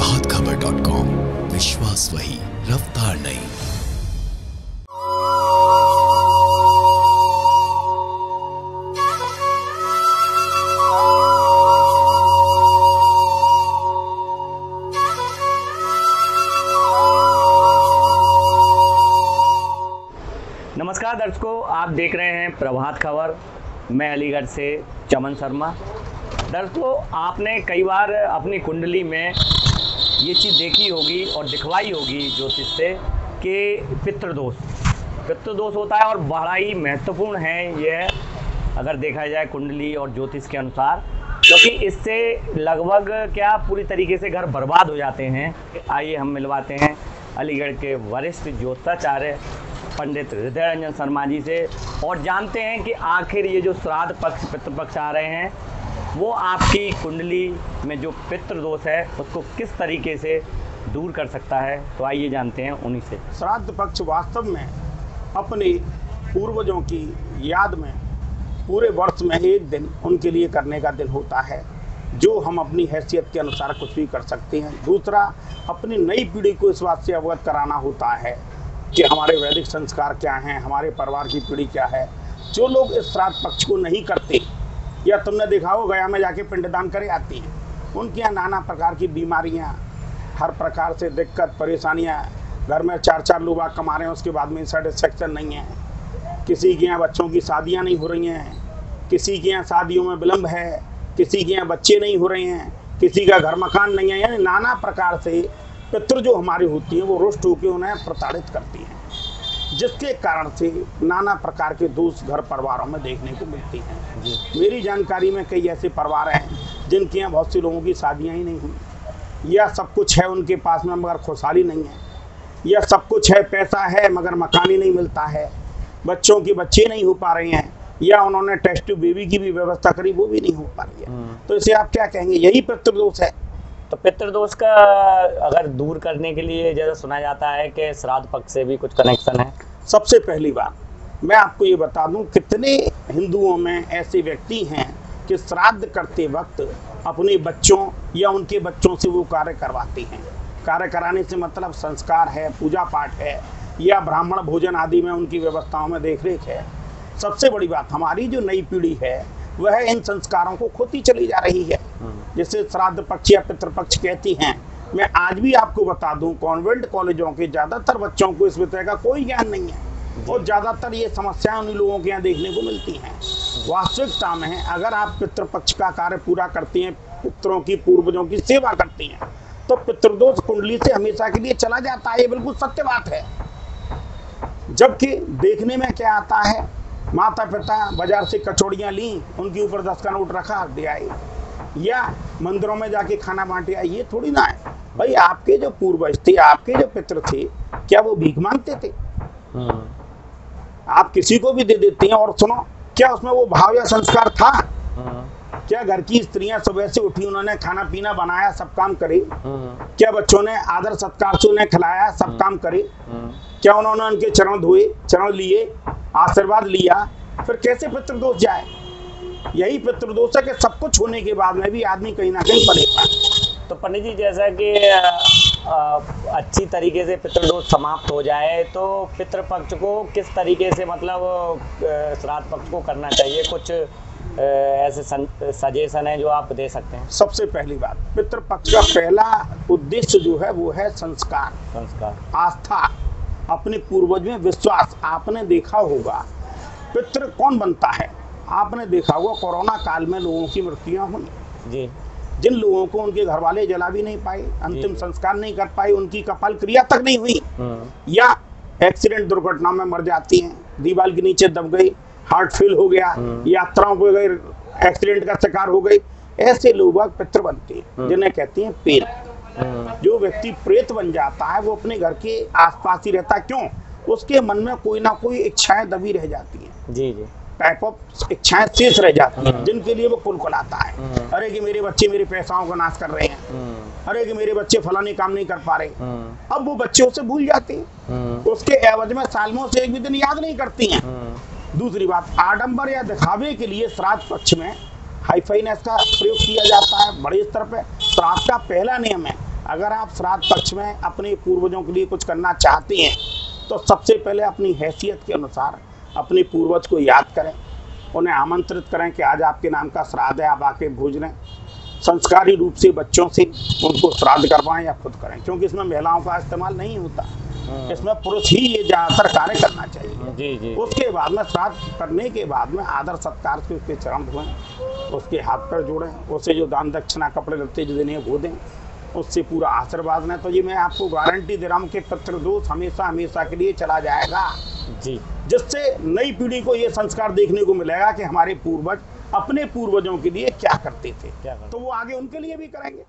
प्रभातखबर.com, विश्वास वही, रफ्तार नहीं। नमस्कार दर्शकों, आप देख रहे हैं प्रभात खबर। मैं अलीगढ़ से चमन शर्मा। दर्शकों, आपने कई बार अपनी कुंडली में ये चीज़ देखी होगी और दिखवाई होगी ज्योतिष से कि पितृदोष होता है और बड़ा ही महत्वपूर्ण है यह, अगर देखा जाए कुंडली और ज्योतिष के अनुसार, क्योंकि इससे लगभग क्या पूरी तरीके से घर बर्बाद हो जाते हैं। आइए हम मिलवाते हैं अलीगढ़ के वरिष्ठ ज्योतिषाचार्य पंडित हृदय रंजन शर्मा जी से और जानते हैं कि आखिर ये जो श्राद्ध पक्ष पितृपक्ष आ रहे हैं वो आपकी कुंडली में जो पितृदोष है उसको किस तरीके से दूर कर सकता है। तो आइए जानते हैं उन्हीं से। श्राद्ध पक्ष वास्तव में अपने पूर्वजों की याद में पूरे वर्ष में एक दिन उनके लिए करने का दिन होता है, जो हम अपनी हैसियत के अनुसार कुछ भी कर सकते हैं। दूसरा, अपनी नई पीढ़ी को इस बात से अवगत कराना होता है कि हमारे वैदिक संस्कार क्या हैं, हमारे परिवार की पीढ़ी क्या है। जो लोग इस श्राद्ध पक्ष को नहीं करते, या तुमने देखा हो गया में जाके पिंडदान करे आती हैं, उनके यहाँ नाना प्रकार की बीमारियाँ, हर प्रकार से दिक्कत परेशानियाँ, घर में 4-4 लोग कमा रहे हैं, उसके बाद में सेटिस्फेक्शन नहीं है। किसी के यहाँ बच्चों की शादियाँ नहीं हो रही हैं, किसी के यहाँ शादियों में विलम्ब है, किसी के यहाँ बच्चे नहीं हो रहे हैं, किसी का घर मकान नहीं है। यानी नाना प्रकार से पितृ जो हमारी होती हैं वो रुष्ट होकर उन्हें प्रताड़ित करती हैं, जिसके कारण से नाना प्रकार के दोष घर परिवारों में देखने को मिलती हैं। मेरी जानकारी में कई ऐसे परिवार हैं जिनके यहाँ बहुत से लोगों की शादियाँ ही नहीं हुई, या सब कुछ है उनके पास में मगर खुशहाली नहीं है, या सब कुछ है पैसा है मगर मकान ही नहीं मिलता है, बच्चों के बच्चे नहीं हो पा रहे हैं, या उन्होंने टेस्ट बेबी की भी व्यवस्था करी वो भी नहीं हो पा रही है। तो इसे आप क्या कहेंगे? यही पितृदोष है। तो पितृदोष का अगर दूर करने के लिए जैसा सुना जाता है कि श्राद्ध पक्ष से भी कुछ कनेक्शन है। सबसे पहली बात मैं आपको ये बता दूं, कितने हिंदुओं में ऐसे व्यक्ति हैं कि श्राद्ध करते वक्त अपने बच्चों या उनके बच्चों से वो कार्य करवाते हैं। कार्य कराने से मतलब संस्कार है, पूजा पाठ है, या ब्राह्मण भोजन आदि में उनकी व्यवस्थाओं में देखरेख है। सबसे बड़ी बात, हमारी जो नई पीढ़ी है वह इन संस्कारों को खोती चली जा रही है, जिसे श्राद्ध पक्ष या पितृपक्ष कहती हैं। मैं आज भी आपको बता दूं, कॉन्वेंट कॉलेजों के ज़्यादातर बच्चों को इस विषय का कोई ज्ञान नहीं है और ज़्यादातर ये समस्याएं उन लोगों के यहाँ देखने को मिलती हैं। वास्तविकता में अगर आप पितृपक्ष का कार्य पूरा करती हैं, पितरों की पूर्वजों की सेवा करती हैं, तो पितृदोष कुंडली से हमेशा के लिए चला जाता है। ये बिल्कुल सत्य बात है। जबकि देखने में क्या आता है, माता पिता बाजार से कचौड़ियाँ ली, उनके ऊपर 10 का नोट रखा, दे आए, या मंदिरों में जाके खाना बांटे आए। ये थोड़ी ना है भाई। आपके जो पूर्वज थे, आपके जो पितृ थे, क्या वो भीख मांगते थे? आप किसी को भी दे देते हैं। और सुनो, क्या उसमें वो भाव या संस्कार था? क्या घर की स्त्रियां सुबह से उठी, उन्होंने खाना पीना बनाया, सब काम करे? क्या बच्चों ने आदर सत्कार से उन्हें खिलाया, सब काम करे? क्या उन्होंने उनके चरण धोए, चरण लिए, आशीर्वाद लिया? फिर कैसे पितृदोष जाए? यही पितृदोष है कि सब कुछ होने के बाद में भी आदमी कहीं ना कहीं पड़ेगा। तो पंडित जी, जैसा कि अच्छी तरीके से पितृदोष समाप्त हो जाए तो पितृपक्ष को किस तरीके से, मतलब श्राद्ध पक्ष को करना चाहिए? कुछ ऐसे सजेशन है जो आप दे सकते हैं? सबसे पहली बात, पितृपक्ष का पहला उद्देश्य जो है वो है संस्कार, आस्था, अपने पूर्वज में विश्वास। आपने देखा होगा पितृ कौन बनता है? आपने देखा होगा कोरोना काल में लोगों की मृत्युआं हुई जी। जिन लोगों को उनके घर वाले जला भी नहीं पाए, अंतिम संस्कार नहीं कर पाए, उनकी कपाल क्रिया तक नहीं हुई, या एक्सीडेंट दुर्घटना में मर जाती हैं, दीवार के नीचे दब गई, हार्ट फेल हो गया, यात्राओं पे गए, एक्सीडेंट का शिकार हो गई, ऐसे लोग पितृ बनते हैं, जिन्हें कहते हैं प्रेत। जो व्यक्ति प्रेत बन जाता है वो अपने घर के आसपास ही रहता है। क्यों? उसके मन में कोई ना कोई इच्छाएं दबी रह जाती हैं, जी, टाइप ऑफ इच्छाएं शेष रह जाती हैं, जिनके लिए वो कुलकुलाता है। अरे कि मेरे बच्चे मेरे पैसाओं का नाश कर रहे हैं, अरे कि मेरे बच्चे फलाने काम नहीं कर पा रहे। अब वो बच्चे उसे भूल जाते हैं, उसके एवज में सालों से एक भी दिन याद नहीं करती हैं। दूसरी बात, आडंबर या दिखावे के लिए श्राद्ध पक्ष में हाईफाइनेस का प्रयोग किया जाता है बड़े स्तर पे। श्राद्ध का पहला नियम है अगर आप श्राद्ध पक्ष में अपने पूर्वजों के लिए कुछ करना चाहते हैं तो सबसे पहले अपनी हैसियत के अनुसार अपने पूर्वज को याद करें, उन्हें आमंत्रित करें कि आज आपके नाम का श्राद्ध है, आप आके भोज लें। संस्कारी रूप से बच्चों से उनको श्राद्ध करवाएं या खुद करें, क्योंकि इसमें महिलाओं का इस्तेमाल नहीं होता, इसमें पुरुष ही ये ज़्यादातर कार्य करना चाहिए। जी। उसके बाद में श्राद्ध करने के बाद में आदर सत्कार से उसके चरण धोएं, उसके हाथ पैर जोड़ें, उसे जो दान दक्षिणा कपड़े लत्ते जो देने वो दें, उससे पूरा आशीर्वाद लें। तो ये मैं आपको गारंटी दे रहा हूँ कि पितृदोष हमेशा हमेशा के लिए चला जाएगा जी, जिससे नई पीढ़ी को ये संस्कार देखने को मिलेगा कि हमारे पूर्वज अपने पूर्वजों के लिए क्या करते थे, तो वो आगे उनके लिए भी करेंगे।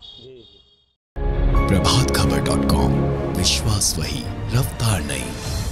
प्रभातखबर.com, विश्वास वही, रफ्तार नहीं।